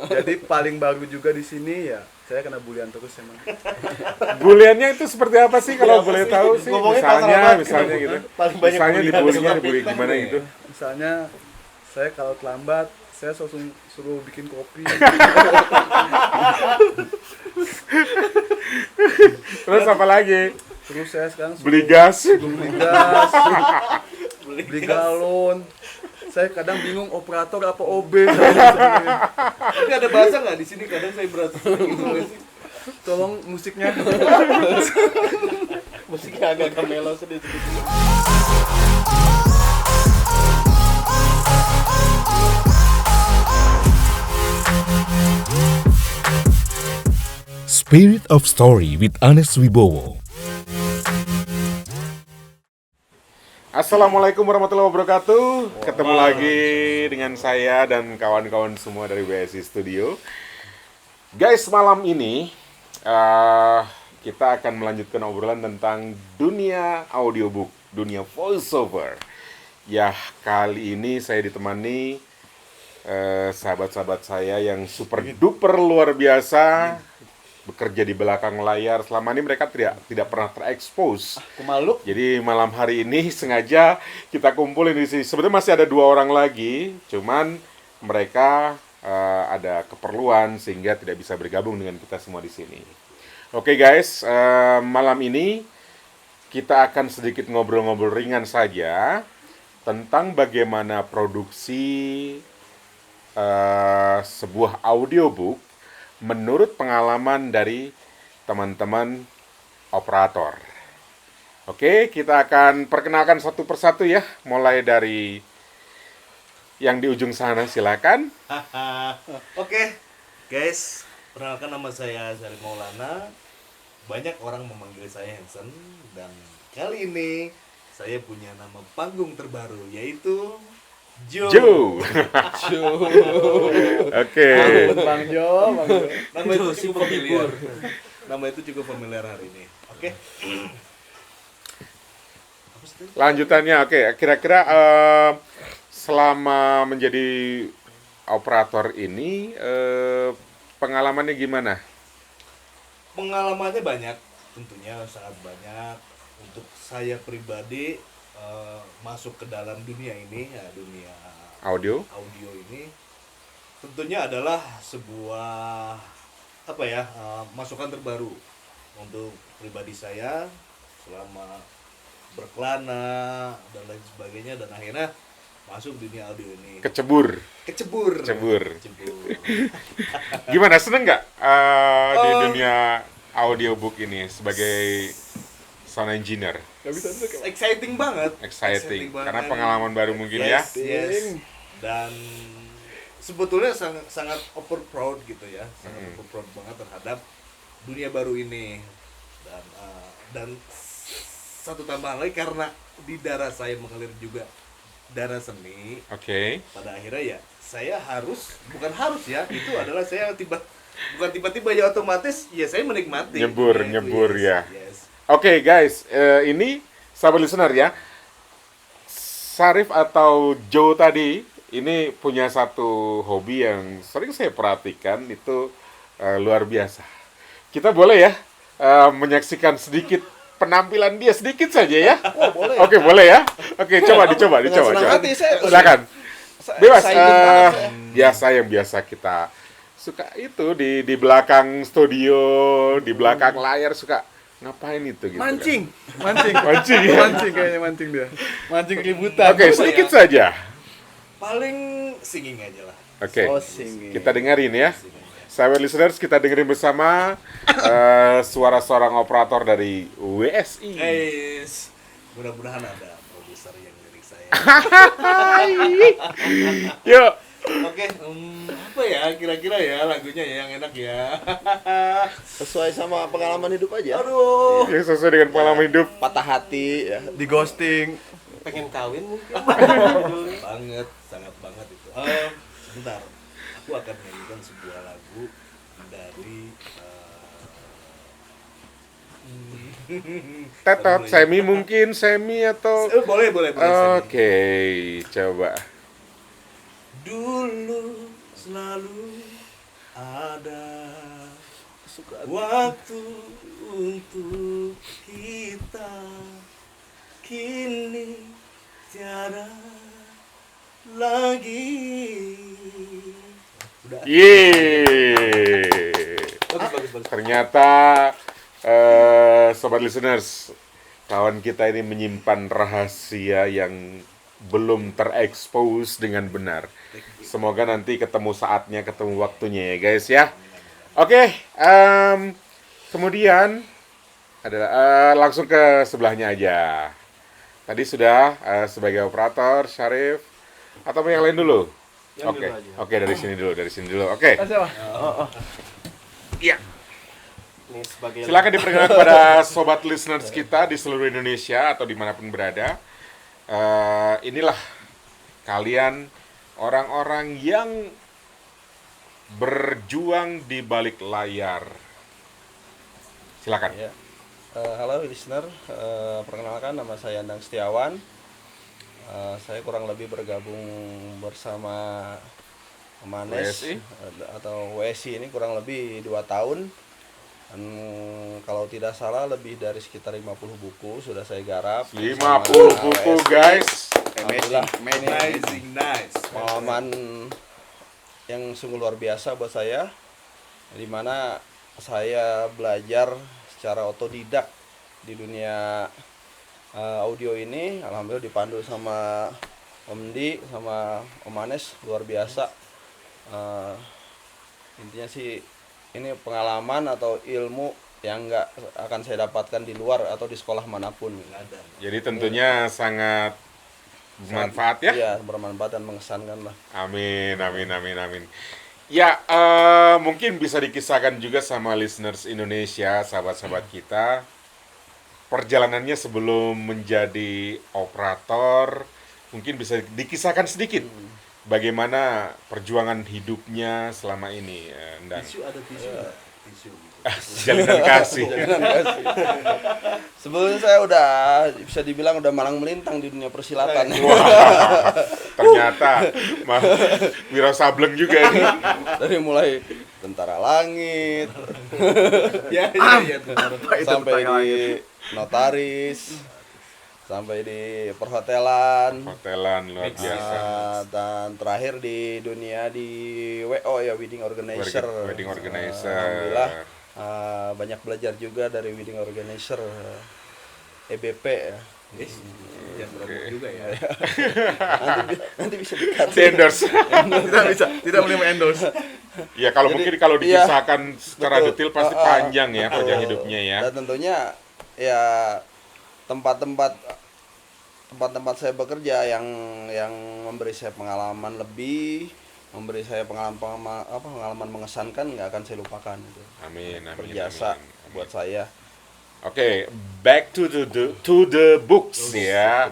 Jadi paling baru juga di sini ya, saya kena bulian terus emang. Buliannya itu seperti apa sih kalau boleh tahu sih? Ngomongnya Misalnya kasar gitu. paling banyak Misalnya bulian dibulinya sama dibully kita gimana nih. gitu? Misalnya saya kalau terlambat, saya langsung suruh bikin kopi. Terus apa lagi? Terus saya sekarang Beli gas. beli gas, beli galon. Saya kadang bingung operator apa OB. Tapi ada bahasa nggak di sini? Kadang saya berasa gitu sih. Tolong musiknya. Musiknya agak melo sedikit. Spirit of Story with Anes Wibowo. Assalamualaikum warahmatullahi wabarakatuh. Ketemu lagi dengan saya dan kawan-kawan semua dari WSI Studio. Guys, malam ini kita akan melanjutkan obrolan tentang dunia audiobook, dunia voiceover. Ya, kali ini saya ditemani sahabat-sahabat saya yang super duper luar biasa, bekerja di belakang layar. Selama ini mereka tidak pernah terekspos. Aku malu. Jadi malam hari ini sengaja kita kumpulin di sini. Sebenarnya masih ada 2 orang lagi, cuman mereka ada keperluan sehingga tidak bisa bergabung dengan kita semua di sini. Oke guys, malam ini kita akan sedikit ngobrol-ngobrol ringan saja tentang bagaimana produksi sebuah audiobook menurut pengalaman dari teman-teman operator. Oke, kita akan perkenalkan satu persatu ya, mulai dari yang di ujung sana, silakan. Oke, guys, perkenalkan nama saya Syarif Maulana. Banyak orang memanggil saya Hansen, dan kali ini saya punya nama panggung terbaru, yaitu Joe. Oke. Bang Jo, Bang Jo. Nama itu cukup familiar. Nama itu cukup familiar hari ini. Oke. Lanjutannya, oke. Kira-kira selama menjadi operator ini pengalamannya gimana? Pengalamannya banyak, tentunya sangat banyak. Untuk saya pribadi masuk ke dalam dunia ini, ya, dunia Audio? audio ini tentunya adalah sebuah masukan terbaru untuk pribadi saya selama berkelana dan lain sebagainya, dan akhirnya masuk dunia audio ini. Kecebur. Kecebur. Gimana, seneng nggak di dunia audiobook ini sebagai sound engineer? Exciting banget. Exciting. Karena pengalaman baru mungkin ya. Yes. Dan sebetulnya sangat over proud gitu ya, sangat over proud banget terhadap dunia baru ini. Dan satu tambahan lagi, karena di darah saya mengalir juga darah seni. Oke. Pada akhirnya ya saya itu adalah saya bukan tiba-tiba ya, otomatis ya saya menikmati. Nyebur Yes, ya. yes. Oke guys, ini sahabat listener ya, Syarif atau Joe tadi ini punya satu hobi yang sering saya perhatikan, itu luar biasa. Kita boleh ya menyaksikan sedikit penampilan dia sedikit saja ya? Oh, boleh. Oke, boleh ya? Oke, dicoba. senang hati, saya- Silakan. Bebas. Excited banget saya. Biasa yang biasa kita suka itu di belakang studio, di belakang layar suka ngapain itu gitu. Mancing ya? mancing kayaknya, mancing dia. Mancing keributan. Oke, sedikit saja. Paling singing aja lah. Oke. Oh, singing. Kita dengerin ya. Sahabat listeners, kita dengerin bersama suara seorang operator dari WSI. Guys, mudah-mudahan ada produser yang lirik saya. Yuk. Oke, apa ya kira-kira ya lagunya ya yang enak ya. Sesuai sama pengalaman hidup aja. Aduh, Yang sesuai dengan pengalaman hidup. Patah hati ya. Di ghosting. pengen kawin mungkin. Banget, sangat banget itu. Sebentar, aku akan menyanyikan sebuah lagu dari Tetot, semi atau boleh. Oke, coba. Dulu selalu ada waktu untuk kita, kini tiada lagi. Udah. Yeay. Bagus. Ternyata sobat listeners, kawan kita ini menyimpan rahasia yang belum terekspos dengan benar. Semoga nanti ketemu saatnya, ketemu waktunya ya guys ya. Oke, kemudian adalah langsung ke sebelahnya aja. Tadi sudah sebagai operator Syarif atau yang lain dulu? Oke, dari sini dulu. Oke. Iya. Silakan diperkenalkan kepada sobat listeners kita di seluruh Indonesia atau dimanapun berada. Inilah kalian orang-orang yang berjuang di balik layar. Silakan. Ya. Halo listener, perkenalkan nama saya Andang Setiawan. Saya kurang lebih bergabung bersama Manes WSI? atau WSI ini kurang lebih 2 tahun. Dan kalau tidak salah lebih dari sekitar 50 buku sudah saya garap. 50 bersama buku WSI. guys. Alhamdulillah, Amazing, nice. pengalaman yang sungguh luar biasa buat saya, di mana saya belajar secara otodidak di dunia audio ini. Alhamdulillah dipandu sama Om Di sama Om Manes, luar biasa. Intinya sih ini pengalaman atau ilmu yang nggak akan saya dapatkan di luar atau di sekolah manapun. Jadi tentunya sangat bermanfaat ya. Iya, bermanfaat dan mengesankan lah. Amin. Ya, mungkin bisa dikisahkan juga sama listeners Indonesia, sahabat-sahabat kita, perjalanannya sebelum menjadi operator, mungkin bisa dikisahkan sedikit bagaimana perjuangan hidupnya selama ini, dan Tisu ada tisu nggak? Tisu gitu. jalinan kasih. Sebelumnya saya udah bisa dibilang udah malang melintang di dunia persilatan. Wah, ternyata Wiro Sableng juga nih. Dari mulai tentara langit Ya, benar. sampai di notaris, sampai di perhotelan, Hotelan luar biasa. dan terakhir di dunia di WO ya, wedding organizer. Wedding organizer. Alhamdulillah banyak belajar juga dari wedding organizer, EBP ya. Jangan berapa juga ya. Nanti bisa dikat. Endorse. Tidak boleh endorse. Ya kalau Jadi, mungkin kalau iya, dikisahkan secara betul. detail pasti panjang ya perjalanan hidupnya ya. Dan tentunya ya tempat-tempat saya bekerja yang memberi saya pengalaman lebih, memberi saya pengalaman mengesankan, nggak akan saya lupakan itu. Amin. Berjasa buat saya. Oke, back to the books ya.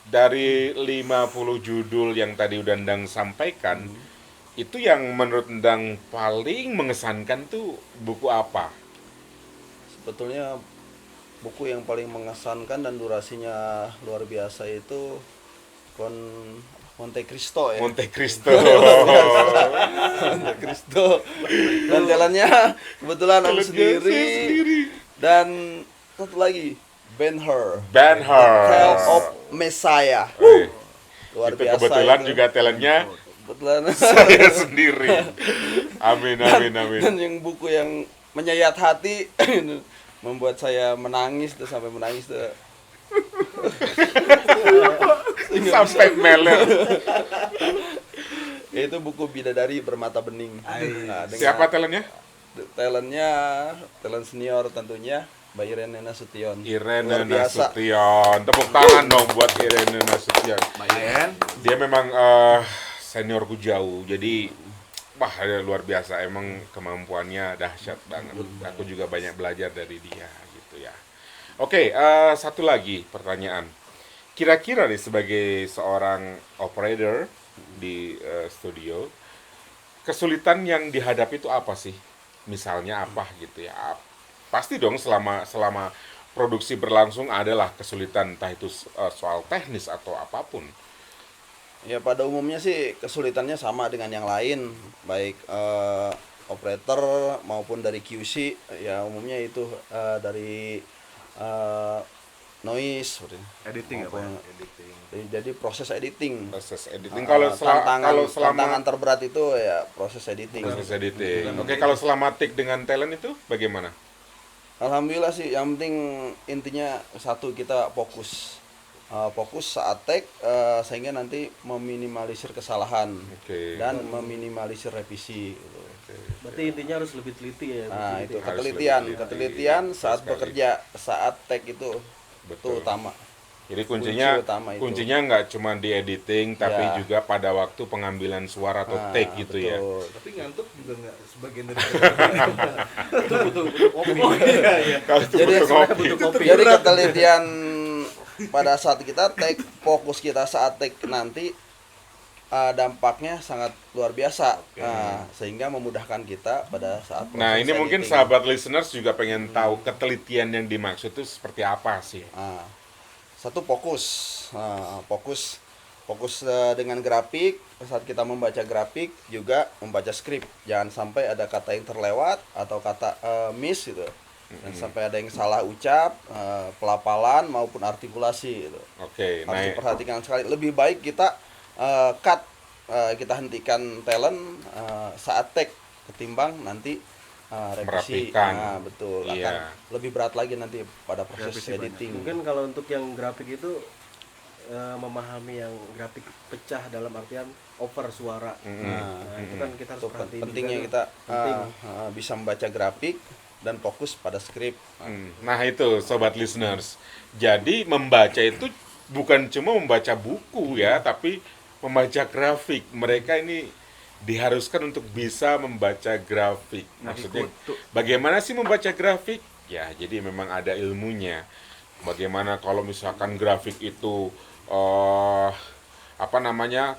Dari 50 judul yang tadi udah Endang sampaikan, itu yang menurut Endang paling mengesankan tuh buku apa? Sebetulnya buku yang paling mengesankan dan durasinya luar biasa itu Monte Cristo ya. Monte Cristo. Monte Cristo. Dan jalannya kebetulan aku sendiri. Dan satu lagi, Ben-Hur. Ben-Hur. Tale of Messiah. Wih, Luar itu biasa. kebetulan itu. juga talentnya Kebetulan. saya sendiri. Amin. Dan yang buku yang menyayat hati membuat saya menangis tuh, sampai menangis tuh. Sampai meler. Itu buku Bidadari Bermata Bening. Nah, Siapa talentnya? Talent senior tentunya Mbak Irene Nasution. Irene Luar biasa. Nasution. Tepuk tangan dong buat Irene Nasution. Mayen. Dia memang seniorku jauh. Jadi wah, dia luar biasa. Emang kemampuannya dahsyat banget. Aku juga banyak belajar dari dia gitu ya. Oke, satu lagi pertanyaan. Kira-kira nih sebagai seorang operator di studio, kesulitan yang dihadapi itu apa sih? Misalnya apa gitu ya? Pasti dong selama produksi berlangsung adalah kesulitan, entah itu soal teknis atau apapun. Ya pada umumnya sih kesulitannya sama dengan yang lain, baik operator maupun dari QC. Ya umumnya itu dari eh, noise seperti ini. Editing apa ya? Jadi proses editing. Proses editing. Tantangan, Kalau selama tantangan terberat itu ya proses editing. proses editing. Oke, kalau selama take dengan talent itu bagaimana? Alhamdulillah sih, yang penting intinya satu, kita fokus. Fokus saat take sehingga nanti meminimalisir kesalahan Oke. dan meminimalisir revisi gitu. Berarti intinya harus lebih teliti ya. Nah, berarti itu Harus ketelitian, lebih teliti. ketelitian saat Sekali. bekerja, saat take itu Betul. utama. Jadi kuncinya Kunci utama itu. kuncinya nggak cuma di editing tapi Ya. juga pada waktu pengambilan suara atau take gitu ya. betul. Tapi ngantuk juga nggak sebagian dari betul kopi. Iya, iya. Kalau itu Jadi butuh sebenarnya kopi. butuh kopi. Jadi ketelitian pada saat kita take, fokus kita saat take nanti dampaknya sangat luar biasa. Sehingga memudahkan kita pada saat Nah, proses ini mungkin editing. sahabat listeners juga pengen tahu ketelitian yang dimaksud itu seperti apa sih? Satu fokus. Fokus dengan grafik. Saat kita membaca grafik juga membaca skrip, jangan sampai ada kata yang terlewat atau kata miss gitu, dan sampai ada yang salah ucap, pelafalan maupun artikulasi gitu. Oke, nah Harus diperhatikan sekali. Lebih baik kita cut, kita hentikan talent saat take ketimbang nanti revisi. Merapikan. Nah, betul. Iya. Akan lebih berat lagi nanti pada proses Revisi banyak. editing. Mungkin kalau untuk yang grafik itu memahami yang grafik pecah dalam artian over suara. Nah, itu kan kita harus Itu perhatiin pentingnya juga kita tuh. Penting. bisa membaca grafik dan fokus pada skrip. Nah itu sobat listeners. Jadi membaca itu bukan cuma membaca buku ya, tapi membaca grafik. Mereka ini diharuskan untuk bisa membaca grafik. Maksudnya bagaimana sih membaca grafik? Ya, jadi memang ada ilmunya. Bagaimana kalau misalkan grafik itu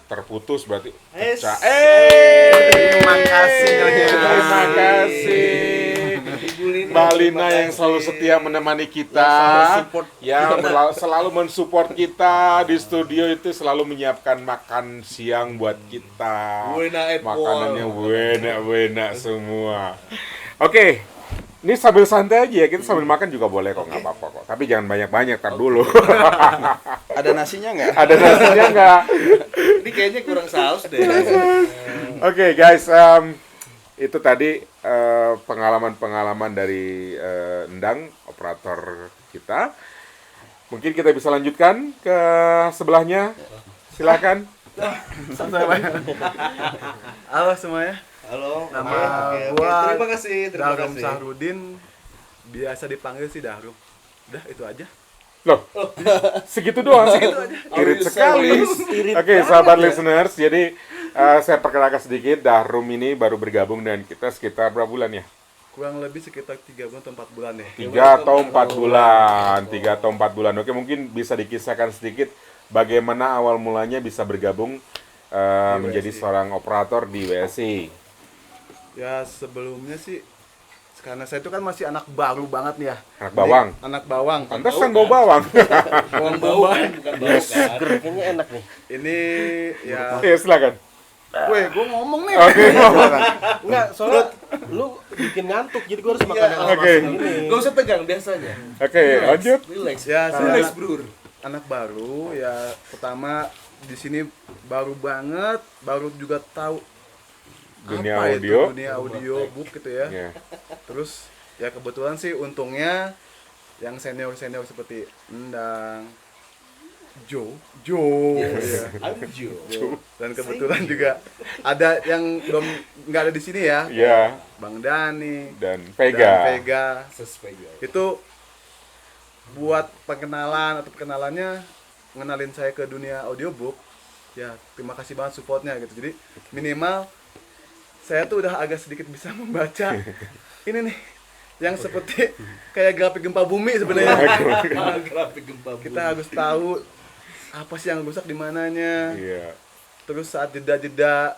terputus berarti pecah. Terima kasih Nyonya. Terima kasih. Mbak Lina yang selalu setia menemani kita, yang selalu mensupport kita di studio itu, selalu menyiapkan makan siang buat kita. Makanannya enak semua. Oke, ini sambil santai aja ya, kita sambil makan juga boleh kok, nggak apa-apa kok. Tapi jangan banyak-banyak, tar dulu. Ada nasinya nggak? Ada nasinya nggak? Ini kayaknya kurang saus deh. Oke guys, itu tadi pengalaman-pengalaman dari Endang, operator kita. Mungkin kita bisa lanjutkan ke sebelahnya. Silakan. Halo semuanya. Halo. Nama Oke. gua Terima kasih. Terima Darum kasih. Sahrudin, biasa dipanggil sih Darum. Udah itu aja. Loh, segitu doang. Irit sekali. Oke, sahabat listeners, jadi saya perkenalkan sedikit, Darum ini baru bergabung dengan kita sekitar berapa bulan ya? Kurang lebih sekitar 3 bulan atau 4 bulan ya. 3 atau 4 bulan. 3 atau 4 bulan. Oke, mungkin bisa dikisahkan sedikit bagaimana awal mulanya bisa bergabung menjadi seorang operator di WSI. Ya sebelumnya sih, karena saya itu kan masih anak baru banget nih ya. Anak bawang. Anak bawang. Pantesan bau bawang. Bawang bawang. Kayaknya enak nih. Ini ya. Ya, silakan. Weh, gue ngomong nih. Oke. Enggak, soalnya lu bikin ngantuk, jadi gua harus makan yang Oke. ini. Gak usah tegang, biasanya. Oke, lanjut. Relax. Ya, saya Relax, anak, bro. anak baru ya. Pertama di sini baru banget, baru juga tahu Dunia apa audio. itu dunia audio book gitu ya. Ya. Terus ya kebetulan sih untungnya yang senior-senior seperti Endang, Joe, ya. Anjo. Dan kebetulan juga ada yang belum nggak ada di sini ya, Ya, Bang Dani dan dan Vega. Vega. Sesuai juga. Itu buat perkenalannya ngenalin saya ke dunia audiobook. Ya, terima kasih banget supportnya gitu. Jadi minimal saya tuh udah agak sedikit bisa membaca ini nih yang seperti kayak grafik gempa bumi sebenarnya. Grafik gempa bumi. Kita harus tahu apa sih yang rusak di mananya. Iya. Terus saat jeda-jeda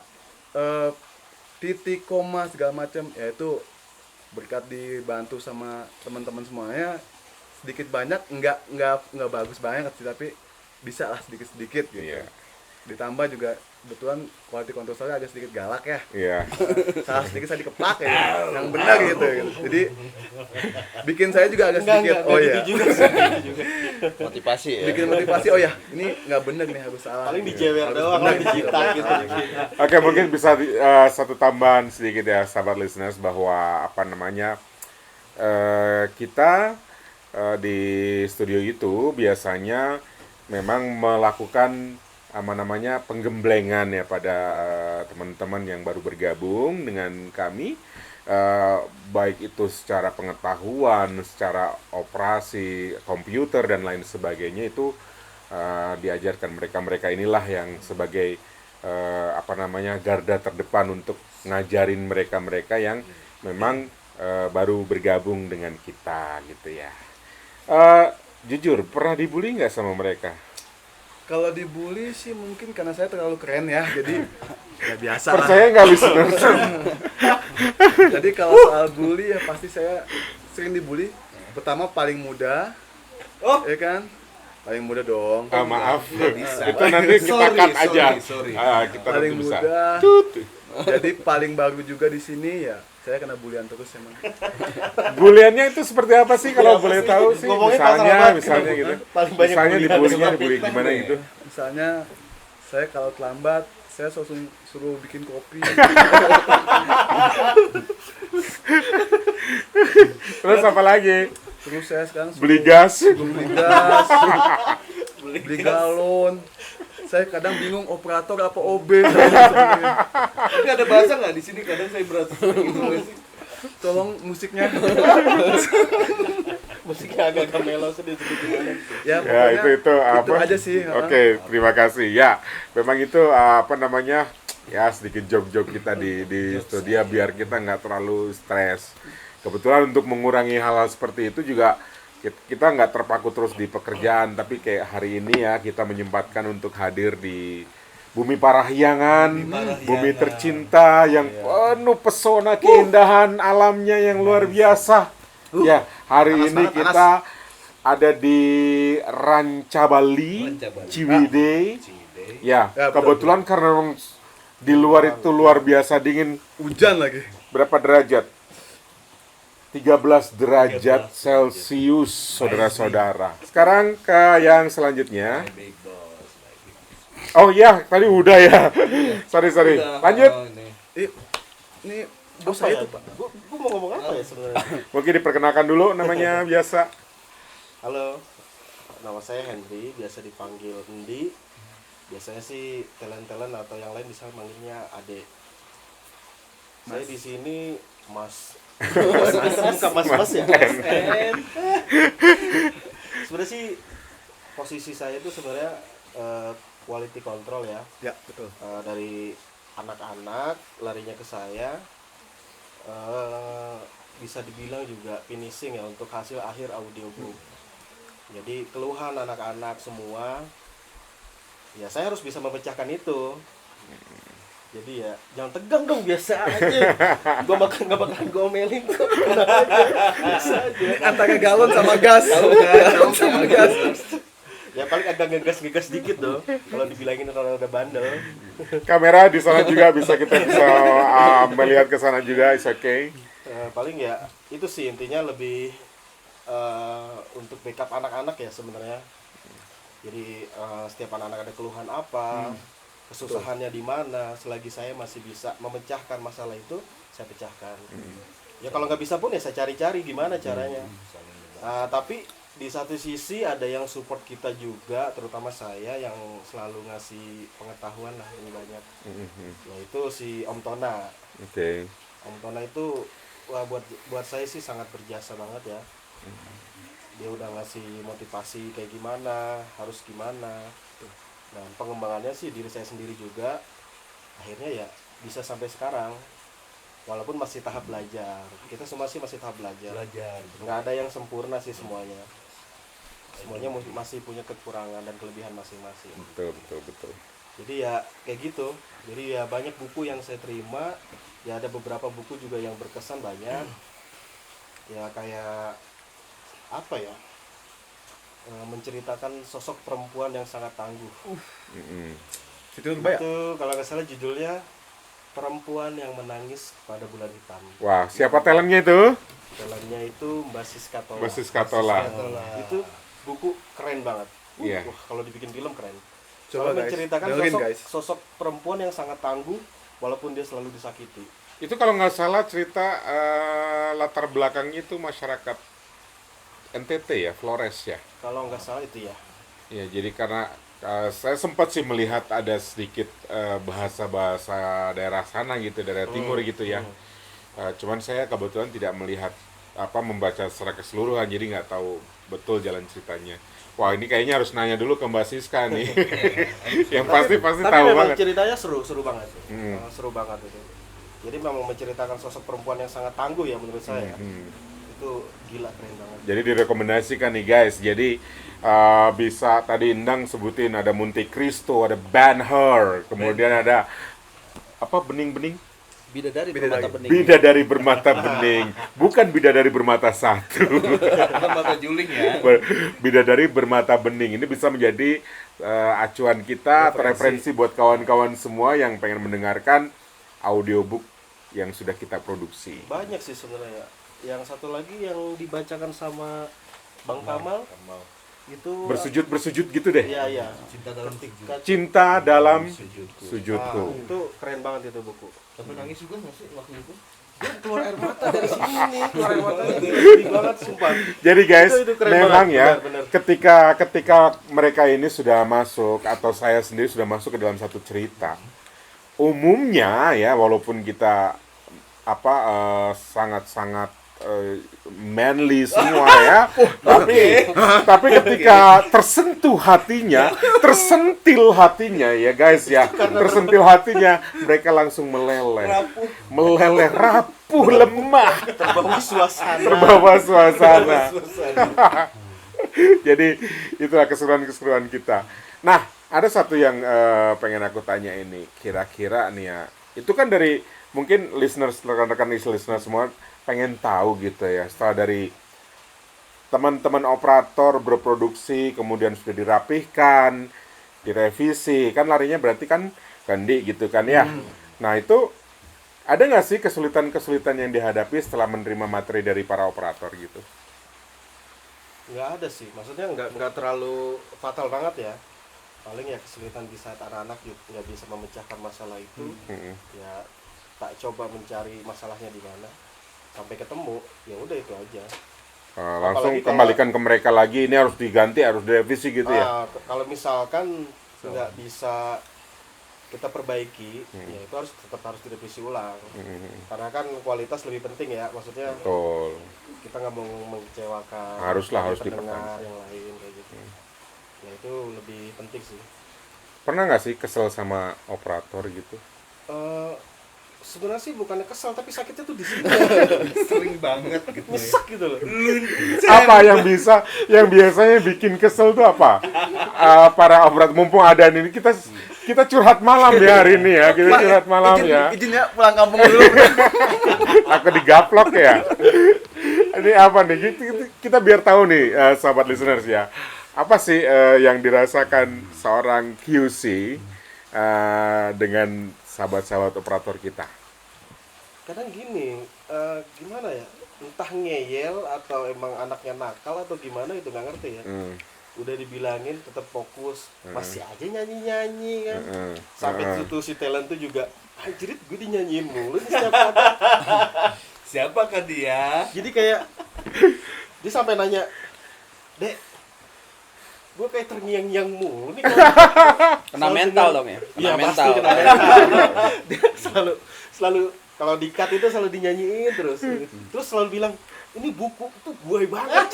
titik, koma segala macam, ya itu berkat dibantu sama teman-teman semuanya, sedikit banyak nggak bagus banget sih, tapi bisa lah sedikit-sedikit gitu. Iya. Ditambah juga kebetulan quality control saya agak sedikit galak ya. Iya. Salah sedikit saya dikeplak ya. Yang benar gitu. Jadi bikin saya juga agak sedikit Motivasi ya. bikin motivasi, oh ya ini nggak benar nih, harus salah. Paling dijewer Harus doang benar lah, dijitak gitu. Oke, mungkin bisa satu tambahan sedikit ya, sahabat listeners, bahwa apa namanya kita di studio itu biasanya memang melakukan apa namanya penggemblengan ya pada teman-teman yang baru bergabung dengan kami, baik itu secara pengetahuan, secara operasi komputer dan lain sebagainya, itu diajarkan mereka inilah yang sebagai apa namanya garda terdepan untuk ngajarin mereka yang memang baru bergabung dengan kita gitu ya. Jujur pernah dibully nggak sama mereka? Kalau dibully sih mungkin karena saya terlalu keren ya, jadi ya biasa lah. Percaya nggak listener? Jadi kalau soal bully ya pasti saya sering dibully. Pertama paling muda, ya kan? Paling muda dong. Maaf, itu nanti kita cut aja. Sorry. Kita Paling nanti bisa. muda. Jadi paling baru juga di sini ya. Saya kena bulian terus emang. Buliannya itu seperti apa sih kalau boleh tahu sih? Ngomongnya Misalnya kasar gitu. Paling banyak Misalnya bulian. dibully gimana gitu? Misalnya saya kalau terlambat, saya suruh bikin kopi. Terus apa lagi? Terus saya sekarang Beli gas? beli gas, beli galon. Saya kadang bingung operator apa OB. Tapi ada bahasa nggak di sini? Kadang saya berasa gitu. Tolong musiknya. Musiknya agak melo sedikit. Ya, Ya pokoknya itu apa? itu aja sih. Oke, terima kasih. Ya, memang itu apa namanya? Ya sedikit joke-joke kita di studio biar kita nggak terlalu stres. Kebetulan untuk mengurangi hal-hal seperti itu juga kita nggak terpaku terus di pekerjaan, tapi kayak hari ini ya kita menyempatkan untuk hadir di Bumi Parahyangan, bumi tercinta yang penuh pesona keindahan alamnya yang luar biasa. Ya, hari ini kita ada di Rancabali, Ciwidey. Ya, Ya, betul, kebetulan karena memang di luar itu luar biasa dingin. Hujan lagi. Berapa derajat? 13 derajat Celcius, saudara-saudara. Sekarang ke yang selanjutnya. Oh iya, tadi udah ya. Sorry. Lanjut. Ini bos saya tuh, Pak. Gue mau ngomong apa ya sebenarnya? Mungkin diperkenalkan dulu namanya biasa. Halo, nama saya Henry, biasa dipanggil Endi. Biasanya sih talent atau yang lain bisa manggilnya Ade. Saya di sini Mas. Bukan Mas ya. Sebenarnya sih posisi saya itu sebenarnya quality control ya. Ya, betul. Dari anak-anak larinya ke saya, bisa dibilang juga finishing ya untuk hasil akhir audiobook. Jadi keluhan anak-anak semua, ya saya harus bisa memecahkan itu. Jadi ya jangan tegang dong, biasa aja. Gua nggak bakalan gomelin kok. Biasa aja. Ini antara galon sama gas. Galon sama gas. Ya paling agak ngegas dikit dong. Kalau dibilangin kalau udah bandel. Kamera di sana juga bisa melihat ke sana juga, is okay. Paling ya itu sih intinya lebih untuk backup anak-anak ya sebenarnya. Jadi setiap anak-anak ada keluhan apa, kesusahannya di mana, selagi saya masih bisa memecahkan masalah itu, saya pecahkan. Ya kalau nggak bisa pun ya saya cari-cari gimana caranya. Tapi di satu sisi ada yang support kita juga, terutama saya yang selalu ngasih pengetahuan lah ini banyak. Yaitu si Om Tona. Oke. Om Tona itu wah buat saya sih sangat berjasa banget ya. Dia udah ngasih motivasi kayak gimana, harus gimana. Dan pengembangannya sih diri saya sendiri juga akhirnya ya bisa sampai sekarang. Walaupun masih tahap belajar. Kita semua sih masih tahap belajar. Nggak ada yang sempurna sih semuanya. Semuanya masih punya kekurangan dan kelebihan masing-masing. Betul. Jadi ya kayak gitu. Jadi ya banyak buku yang saya terima. Ya ada beberapa buku juga yang berkesan banyak. Ya kayak apa ya? Menceritakan sosok perempuan yang sangat tangguh. Siti Nurbaya. Itu kalau nggak salah judulnya Perempuan yang Menangis pada Bulan Hitam. Wah, siapa talentnya itu? Filmnya itu Mbak Siska Tola. Mbak Siska Tola. Itu buku keren banget. Iya. Wah, kalau dibikin film keren. Coba, Soalnya guys. menceritakan Dengerin, sosok, guys. sosok perempuan yang sangat tangguh walaupun dia selalu disakiti. Itu kalau nggak salah cerita latar belakangnya itu masyarakat NTT ya, Flores ya. Kalau nggak salah itu ya. Ya, jadi karena saya sempat sih melihat ada sedikit bahasa-bahasa daerah sana gitu, daerah timur gitu ya. Cuman saya kebetulan tidak melihat membaca secara keseluruhan, jadi nggak tahu betul jalan ceritanya. Wah, ini kayaknya harus nanya dulu ke Mbak Siska nih. Yang pasti Tapi tahu memang banget. ceritanya seru banget. Hmm. Seru banget itu. Jadi memang menceritakan sosok perempuan yang sangat tangguh ya menurut saya. Itu gila keren banget. Jadi direkomendasikan nih guys. Jadi bisa tadi Endang sebutin ada Monte Cristo, ada Ben-Hur, kemudian ada apa bening-bening? Bidadari Bidadari. bermata bening. Bidadari bermata bening, bukan bidadari bermata satu. Bukan mata juling ya. Bidadari bermata bening ini bisa menjadi acuan kita atau referensi buat kawan-kawan semua yang pengen mendengarkan audiobook yang sudah kita produksi. Banyak sih sebenarnya. Yang satu lagi yang dibacakan sama Bang Kamal itu Bersujud gitu deh. Iya. Cinta dalam Ketika Cinta dalam sujudku. itu keren banget itu buku. Tapi nangis juga nggak sih waktu itu? Dia keluar air mata dari sini nih, keluar air mata sedih banget sumpah. Jadi guys, Itu keren memang banget, ya benar. ketika mereka ini sudah masuk atau saya sendiri sudah masuk ke dalam satu cerita, umumnya ya walaupun kita sangat-sangat manly semua ya, tapi ketika tersentuh hatinya, tersentil hatinya ya guys ya, tersentil hatinya, mereka langsung meleleh, rapuh, lemah, terbawa suasana. Jadi itulah keseruan-keseruan kita. Nah, ada satu yang pengen aku tanya ini, kira-kira nih ya, itu kan dari mungkin listeners, rekan-rekan listener semua pengen tahu gitu ya, setelah dari teman-teman operator berproduksi, kemudian sudah dirapihkan, direvisi, kan larinya berarti kan Gandhi gitu kan ya. Nah itu, ada nggak sih kesulitan-kesulitan yang dihadapi setelah menerima materi dari para operator gitu? Nggak ada sih, maksudnya nggak terlalu fatal banget ya. Paling ya kesulitan di saat anak-anak nggak bisa memecahkan masalah itu, ya tak coba mencari masalahnya di mana. Sampai ketemu, ya udah itu aja. Langsung Apalagi kembalikan ke mereka lagi, ini harus diganti, harus direvisi gitu ya. Kalau misalkan nggak bisa kita perbaiki, ya itu tetap harus direvisi ulang. Karena kan kualitas lebih penting ya, maksudnya Betul. kita nggak mau mengecewakan Haruslah, harus pendengar yang lain kayak gitu. Ya itu lebih penting sih. Pernah nggak sih kesel sama operator gitu? Sebenarnya sih bukannya kesal, tapi sakitnya tuh di sini. Sering banget gitu. Nyesek gitu loh. Apa yang biasanya bikin kesel tuh apa? Para operator, mumpung ada ini, kita curhat malam ya hari ini ya, kita curhat malam ya. Izin ya pulang kampung dulu. Aku digaplok ya. Ini apa nih? Kita biar tahu nih, sahabat listeners ya. Apa sih yang dirasakan seorang QC dengan sahabat-sahabat operator kita? Kadang gini, gimana ya? Entah ngeyel atau emang anaknya nakal atau gimana itu nggak ngerti ya. Udah dibilangin tetap fokus, masih aja nyanyi-nyanyi kan. Sampai situ si talent tuh juga, anjir gue dinyanyiin mulu nih setiap kata. Siapakah dia? Jadi kayak dia sampai nanya, "Dek, gue kayak terngiang-ngiang mulu nih." Kena mental dong ya. Iya Kena pasti mental. kena mental. Dia selalu kalau di-cut itu selalu dinyanyiin terus. Terus selalu bilang, ini buku tuh gue banget.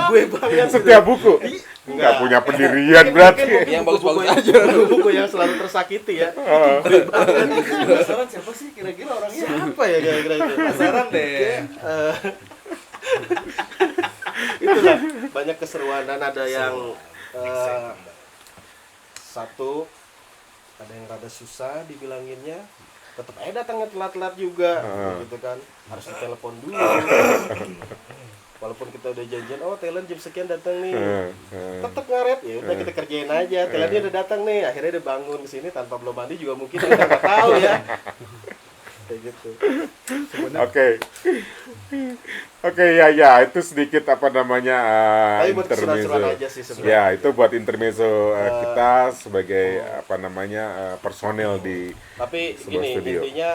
Gue banget. Setiap buku nggak punya pendirian berarti. Yang bagus-bagus aja. Buku yang selalu tersakiti ya. Gue banget. Penasaran siapa sih kira-kira orangnya? Siapa ya kira-kira itu? Penasaran deh. Itulah banyak keseruan dan ada yang satu ada yang rada susah dibilanginnya, tetap aja datangnya telat-telat juga gitu kan, harus ditelepon dulu. walaupun kita udah janjian, oh talent jam sekian datang nih, Heeh. tetap ngaret, ya udah kita kerjain aja. Talentnya udah datang nih, akhirnya udah bangun ke sini tanpa belum mandi juga mungkin kita nggak tahu ya. Kayak gitu. Oke. Oke, ya itu sedikit apa namanya Tapi buat intermezzo. keseruan-seruan aja sih sebenarnya. Ya, itu buat intermezzo kita sebagai apa namanya personel di Tapi sebuah gini, studio. intinya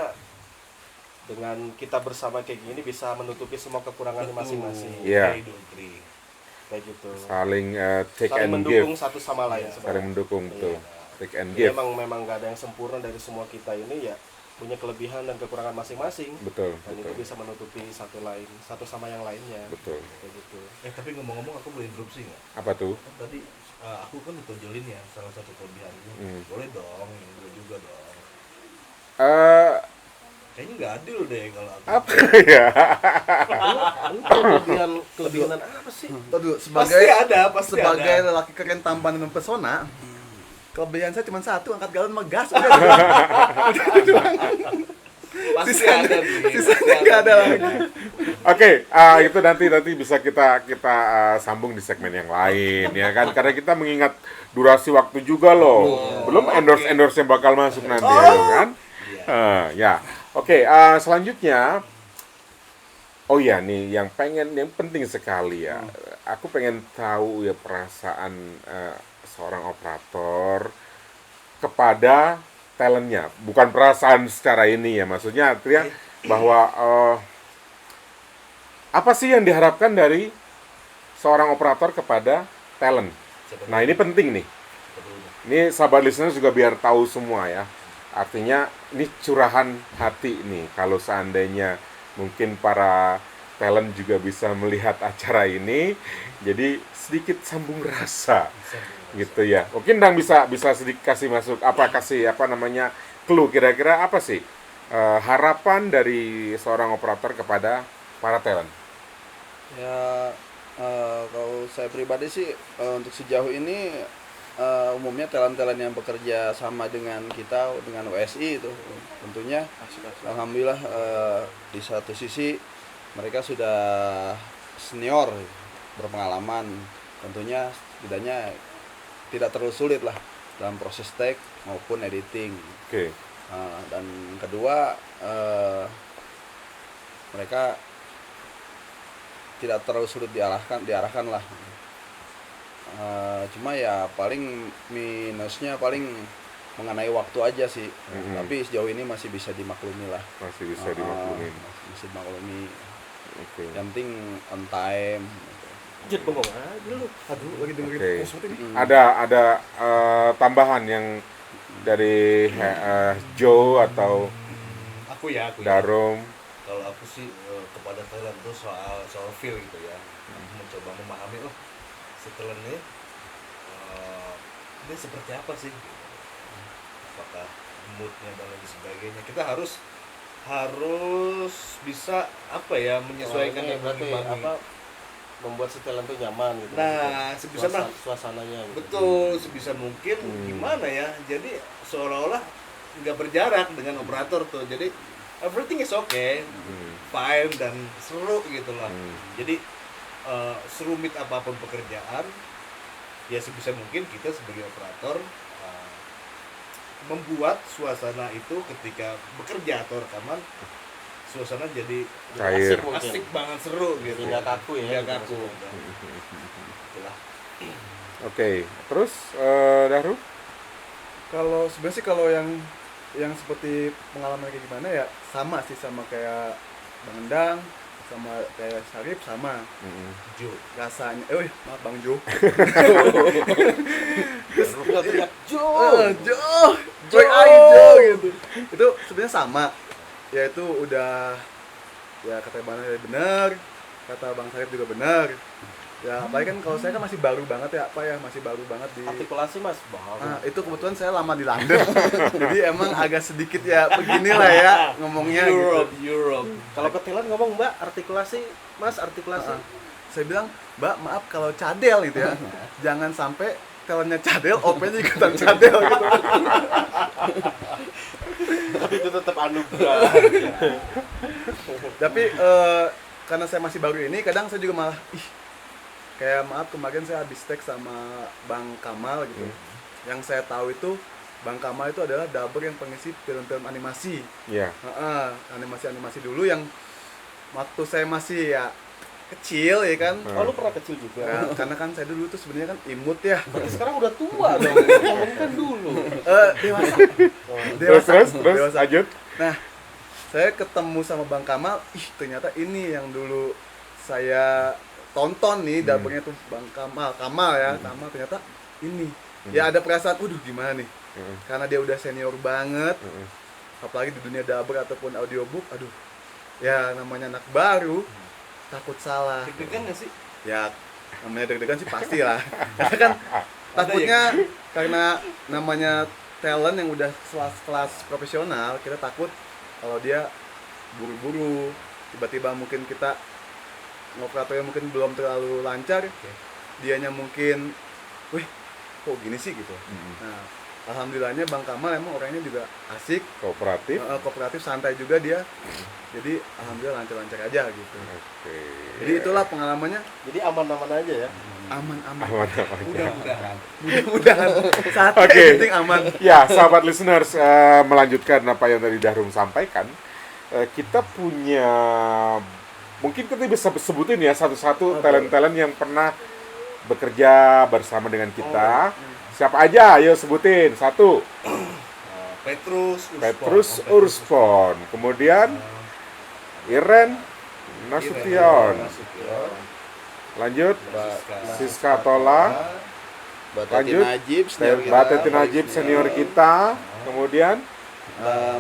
dengan kita bersama kayak gini bisa menutupi semua kekurangan masing-masing. Iya. I do agree. Kayak gitu. saling take Saling and give, mendukung satu sama lain sebenarnya. saling mendukung tuh. Iya. Take and Jadi give. memang nggak ada yang sempurna dari semua kita ini ya, punya kelebihan dan kekurangan masing-masing. Betul, Dan itu betul. bisa menutupi satu sama yang lainnya. Betul. Kayak gitu. Tapi ngomong-ngomong aku boleh interupsi nggak? Apa tuh? Kan tadi aku kan ditonjolin ya salah satu kelebihannya. Boleh dong, yang gue juga dong. Eh Kayaknya nggak adil deh kalau aku. apa ya? Kelebihan apa sih? Aduh, Pasti ada, pasti sebagai ada. lelaki keren tampan dan mempesona, kelebihan saya cuma satu, angkat galon megas. Udah, Pasti ada nih. sisanya nggak ada lagi. Oke, itu nanti bisa kita sambung di segmen yang lain ya kan, karena kita mengingat durasi waktu juga loh. Belum endorse yang bakal masuk nanti ya kan. Ya, oke. Selanjutnya, oh ya nih yang penting sekali ya. Aku pengen tahu ya perasaan seorang operator kepada talentnya, bukan perasaan secara ini ya, maksudnya artinya bahwa apa sih yang diharapkan dari seorang operator kepada talent. Nah ini penting nih, ini sahabat listener juga biar tahu semua ya, artinya ini curahan hati nih, kalau seandainya mungkin para talent juga bisa melihat acara ini, jadi sedikit sambung rasa gitu ya. Mungkin Dang bisa sedikit kasih masuk kasih clue kira-kira apa sih harapan dari seorang operator kepada para talent. Ya kalau saya pribadi sih untuk sejauh ini umumnya talent-talent yang bekerja sama dengan kita, dengan WSI itu tentunya alhamdulillah di satu sisi mereka sudah senior, berpengalaman, tentunya setidaknya tidak terlalu sulit lah dalam proses take maupun editing. Oke. Dan kedua mereka tidak terlalu sulit diarahkan lah. Cuma ya paling minusnya paling mengenai waktu aja sih. Tapi sejauh ini masih bisa dimaklumi lah. Masih bisa dimaklumin. Masih dimaklumi. Oke. Yang penting on time. Jut bengong aja lu. Aduh, lagi dengerin Oke. konser ini. Ada tambahan yang dari Joe atau Aku ya. Darum. Kalau aku sih kepada talent tuh soal feel gitu ya. Mencoba memahami si talent ini dia seperti apa sih? Apakah moodnya dan lain sebagainya. Kita harus bisa menyesuaikan Ini dan berarti mengimbangi. membuat si talent tuh nyaman gitu. Nah, sebisa suasananya gitu. betul, sebisa mungkin gimana ya. Jadi seolah-olah nggak berjarak dengan operator tuh. Jadi everything is okay, fine dan seru gitu lah. Jadi serumit apapun pekerjaan, ya sebisa mungkin kita sebagai operator membuat suasana itu ketika bekerja atau rekaman, suasana jadi Cair. asik banget, seru gitu. Nggak kaku ya. Nggak kaku. Itulah. Oke. Terus Daru? Kalau sebenarnya sih kalau yang seperti pengalaman kayak gimana ya sama sih, sama kayak Bang Endang, sama kayak Syarif, sama Jo. rasanya. Maaf Bang Jo. Nggak teriak Jo. Jo aja gitu. Itu sebenarnya sama. Ya itu udah ya kata Bang Endang benar, kata Bang Syarif juga benar. Ya apalagi kan kalau saya kan masih baru banget ya, masih baru banget di Artikulasi Mas bagus. Nah, itu kebetulan saya lama di London. Jadi emang agak sedikit ya beginilah ya ngomongnya Europe. Kalau ke talent ngomong Mbak, artikulasi Mas, artikulasi. Saya bilang, "Mbak, maaf kalau cadel gitu ya. Jangan sampai talentnya cadel, OP-nya ikutan cadel gitu." Tapi itu tetap anugerah. Tapi karena saya masih baru ini, kadang saya juga malah kayak maaf kemarin saya habis tag sama Bang Kamal gitu. Yang saya tahu itu Bang Kamal itu adalah dubber yang pengisi film-film animasi. Iya. Animasi-animasi dulu yang waktu saya masih ya kecil ya kan. Oh, lu pernah kecil juga. Karena kan saya dulu tuh sebenarnya kan imut ya. Berarti sekarang udah tua dong. Ngomongin kan dulu. Dewasa. Terus Dewasa. lanjut. Nah, saya ketemu sama Bang Kamal, ternyata ini yang dulu saya tonton nih, dapurnya tuh Bang Kamal ya, Kamal ternyata ini. Ya ada perasaan, gimana nih? Karena dia udah senior banget, apalagi di dunia dubber ataupun audiobook, ya namanya anak baru, takut salah. Deg-degan nggak sih? Ya namanya deg-degan sih pastilah. Karena kan takutnya karena namanya talent yang udah kelas profesional, kita takut kalau dia buru-buru, tiba-tiba mungkin kita ngoperatornya mungkin belum terlalu lancar, dianya mungkin, kok gini sih gitu. Nah, alhamdulillahnya Bang Kamal emang orangnya juga asik, kooperatif, santai juga dia. Jadi alhamdulillah lancar-lancar aja gitu. Oke. Jadi itulah pengalamannya. Jadi aman-aman aja ya. Aman-aman. Mudah-mudahan. Satu Oke. yang penting aman. Ya, sahabat listeners, melanjutkan apa yang tadi Dahrum sampaikan, kita punya, mungkin kita bisa sebutin ya satu-satu talent-talent yang pernah bekerja bersama dengan kita. Siapa aja? Ayo sebutin. Satu, Petrus Urspon. Kemudian Iren Nasution. Lanjut, Siska Tola. Batati Lanjut, Najib senior kita. Batati Najib senior kita. Kemudian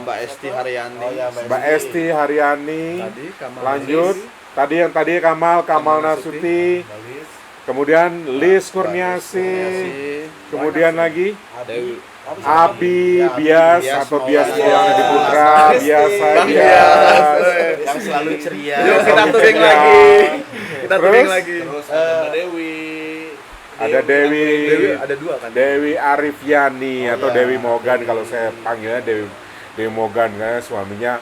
Mbak Esti Haryani. Oh ya, Mbak Esti Haryani. Tadi Kamal. Lanjut, tadi Kamal Nasuti. Kemudian Liz Kurniasi. Kemudian lagi Dewi Abi Bias atau Bias Maulana. Maulana Putra, biasa Bang dia. yang selalu ceria. Yuk kita touring Ya. lagi. Kita Terus? touring lagi. Terus ada Mbak Dewi. Ada Dewi Ada dua kan? Dewi Arifiani atau Dewi Mogan kalau saya panggilnya Dewi Mogan, karena suaminya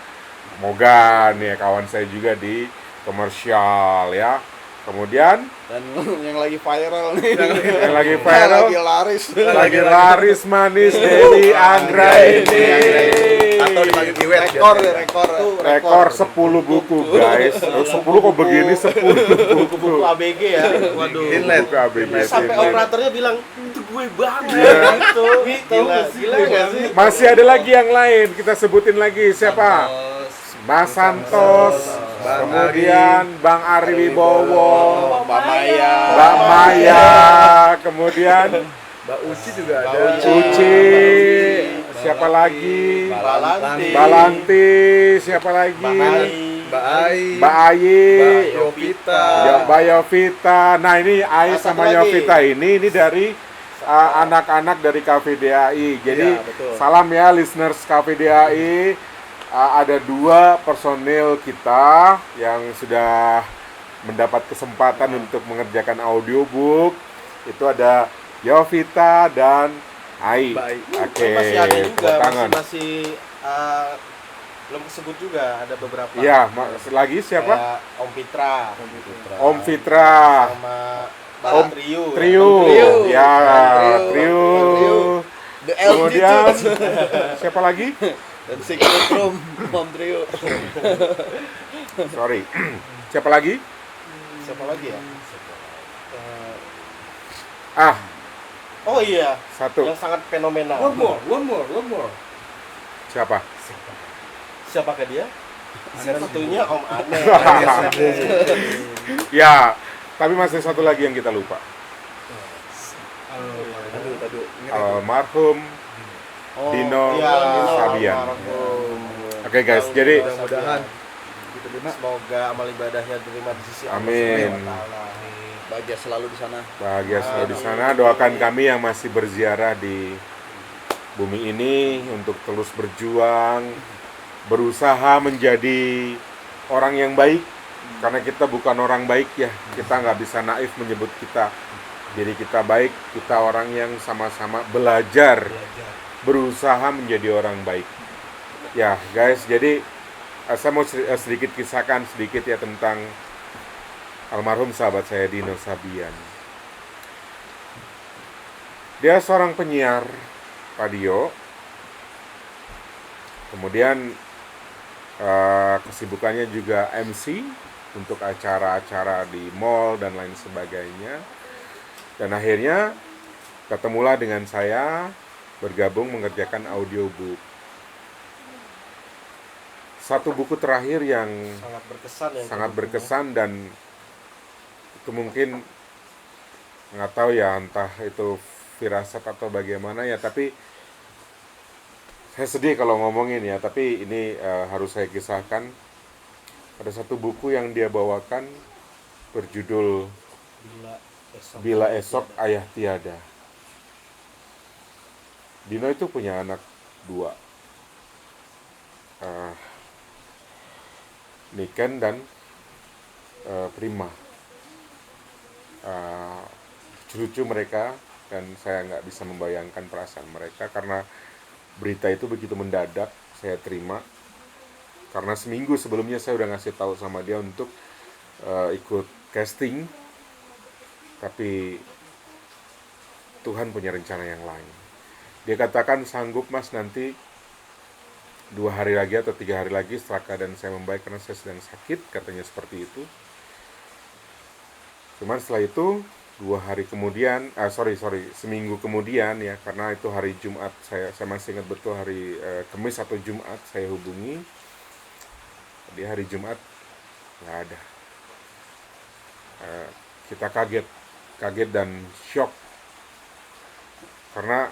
Mogan ya, kawan saya juga di komersial ya. Kemudian dan yang lagi viral nih. yang lagi viral, lagi laris. lagi laris manis Dewi Anggraini. Atau dipanggil Iwet Rekor 10 buku guys. 10 kok begini 10 buku. Buku ABG ya. Waduh. Inlet. Buku ABG. Sampai Inlet. operatornya bilang itu gue banget. Iya. Gitu. Gila nggak sih? Masih ada lagi yang lain, kita sebutin lagi siapa? Mas Santos, kemudian Bang Ari Wibowo, Mbak Maya. Mbak Maya, kemudian Mbak Uci juga ada. Uci, siapa lagi? Balanti, siapa lagi? Mbak Ai. Mbak Ayi, Mbak Yovita. Mbak Yovita. Nah ini Ai Satu sama lagi. Yovita ini dari anak-anak dari Cafe DAI. Jadi Iya, betul. salam ya listeners Cafe DAI. Ada 2 personil kita yang sudah mendapat kesempatan untuk mengerjakan audiobook. Itu ada Yovita dan Ai. Mbak Ai. Oke, Masih ada juga, tepuk tangan. masih belum kesebut juga, ada beberapa. Iya, lagi siapa? Kayak Om Fitra. Om Fitra. Sama Om Trio. Trio. Ya, Trio. The Kemudian siapa lagi? dan Secret Room Om Trio. Sorry. Siapa lagi? Siapa lagi ya? Ah, Oh iya, satu. yang sangat fenomenal. One more. Siapa? Siapakah dia? Tentunya Om Ane. Ya, tapi masih satu lagi yang kita lupa. Aduh. Almarhum Dino Iya, Sabian. almarhum. Oke guys, jadi Mudah-mudahan diterima. Semoga amal ibadahnya diterima di sisi Allah Amin. Subhanahu wa Ta'ala. Bahagia selalu di sana. bahagia selalu di sana. Doakan kami yang masih berziarah di bumi ini untuk terus berjuang, berusaha menjadi orang yang baik. Karena kita bukan orang baik ya, kita nggak bisa naif menyebut diri kita baik. Kita orang yang sama-sama belajar, berusaha menjadi orang baik. Ya guys, jadi saya mau sedikit kisahkan sedikit ya tentang almarhum sahabat saya Dino Sabian. Dia seorang penyiar radio. Kemudian kesibukannya juga MC untuk acara-acara di mall dan lain sebagainya. Dan akhirnya ketemulah dengan saya, bergabung mengerjakan audiobook. Satu buku terakhir yang Sangat berkesan ya. sangat berkesan, dan itu mungkin nggak tahu ya, entah itu firasat atau bagaimana ya, tapi saya sedih kalau ngomongin ya, tapi ini harus saya kisahkan. Ada satu buku yang dia bawakan berjudul Bila Esok Ayah Tiada. Dino itu punya anak 2, Niken dan Prima. Cucu mereka, dan saya nggak bisa membayangkan perasaan mereka karena berita itu begitu mendadak saya terima. Karena seminggu sebelumnya saya udah ngasih tahu sama dia untuk ikut casting, tapi Tuhan punya rencana yang lain. Dia katakan, sanggup mas nanti 2 hari lagi atau 3 hari lagi setelah keadaan saya membaik, karena saya sedang sakit, katanya seperti itu. Cuman setelah itu 2 hari kemudian, seminggu kemudian ya, karena itu hari Jumat, saya masih ingat betul hari Kamis atau Jumat saya hubungi. Di hari Jumat nggak ada. Kita kaget dan shock karena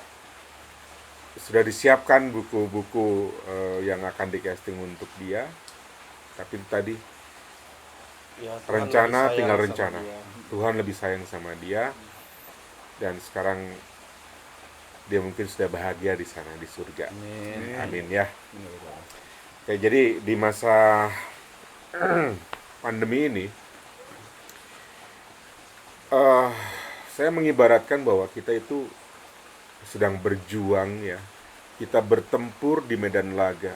sudah disiapkan buku-buku yang akan di casting untuk dia, tapi tadi Ya, Tuhan rencana lebih sayang tinggal sama rencana. dia. Tuhan lebih sayang sama dia, dan sekarang dia mungkin sudah bahagia di sana di surga. Amin ya. Oke, jadi di masa pandemi ini, saya mengibaratkan bahwa kita itu sedang berjuang ya. Kita bertempur di medan laga.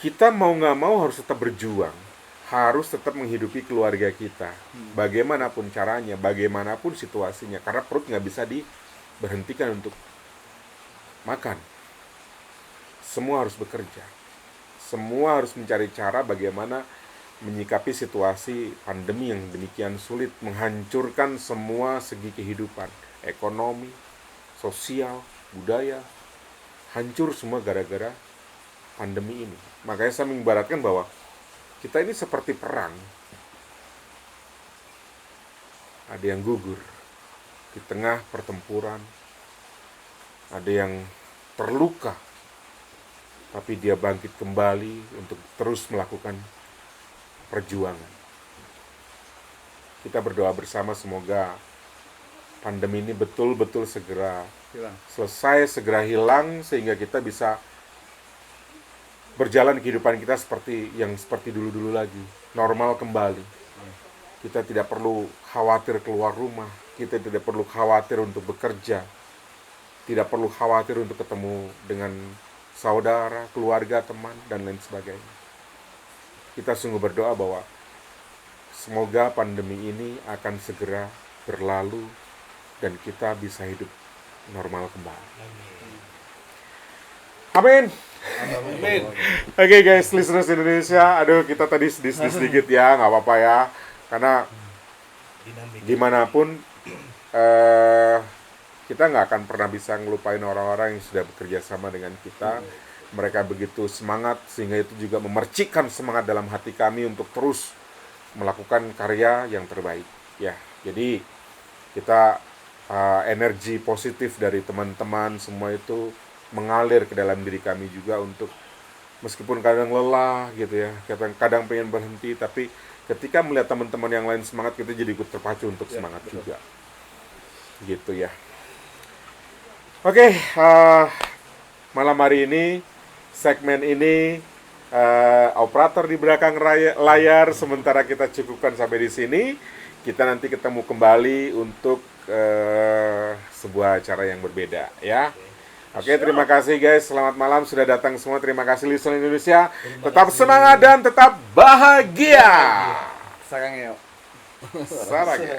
Kita mau nggak mau harus tetap berjuang. Harus tetap menghidupi keluarga kita. Bagaimanapun caranya, bagaimanapun situasinya. Karena perut nggak bisa diberhentikan untuk makan. Semua harus bekerja. Semua harus mencari cara bagaimana menyikapi situasi pandemi yang demikian sulit, menghancurkan semua segi kehidupan, ekonomi, sosial, budaya, hancur semua gara-gara pandemi ini. Makanya saya mengibaratkan bahwa kita ini seperti perang. Ada yang gugur di tengah pertempuran, ada yang terluka, tapi dia bangkit kembali untuk terus melakukan perjuangan. Kita berdoa bersama semoga pandemi ini betul-betul segera selesai, segera hilang, sehingga kita bisa berjalan kehidupan kita seperti dulu-dulu lagi, normal kembali. Kita tidak perlu khawatir keluar rumah, kita tidak perlu khawatir untuk bekerja, tidak perlu khawatir untuk ketemu dengan saudara, keluarga, teman, dan lain sebagainya. Kita sungguh berdoa bahwa semoga pandemi ini akan segera berlalu dan kita bisa hidup normal kembali. Amin. Amin. Oke guys, listeners Indonesia, aduh kita tadi sedih sedikit ya, nggak apa-apa ya, karena gimana pun kita nggak akan pernah bisa ngelupain orang-orang yang sudah bekerja sama dengan kita. Mereka begitu semangat sehingga itu juga memercikkan semangat dalam hati kami untuk terus melakukan karya yang terbaik. Ya, jadi kita energi positif dari teman-teman semua itu mengalir ke dalam diri kami juga untuk meskipun kadang lelah gitu ya, kadang pengen berhenti, tapi ketika melihat teman-teman yang lain semangat, kita jadi ikut terpacu untuk semangat juga. Gitu ya. Oke, malam hari ini segmen ini operator di belakang layar, sementara kita cukupkan sampai di sini. Kita nanti ketemu kembali untuk sebuah acara yang berbeda ya. Oke, terima kasih guys. Selamat malam sudah datang semua. Terima kasih listener Indonesia. Tetap semangat dan tetap bahagia. Sarangnya. Sarang ya.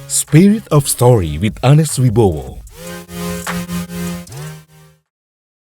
Spirit of Story with Anes Wibowo.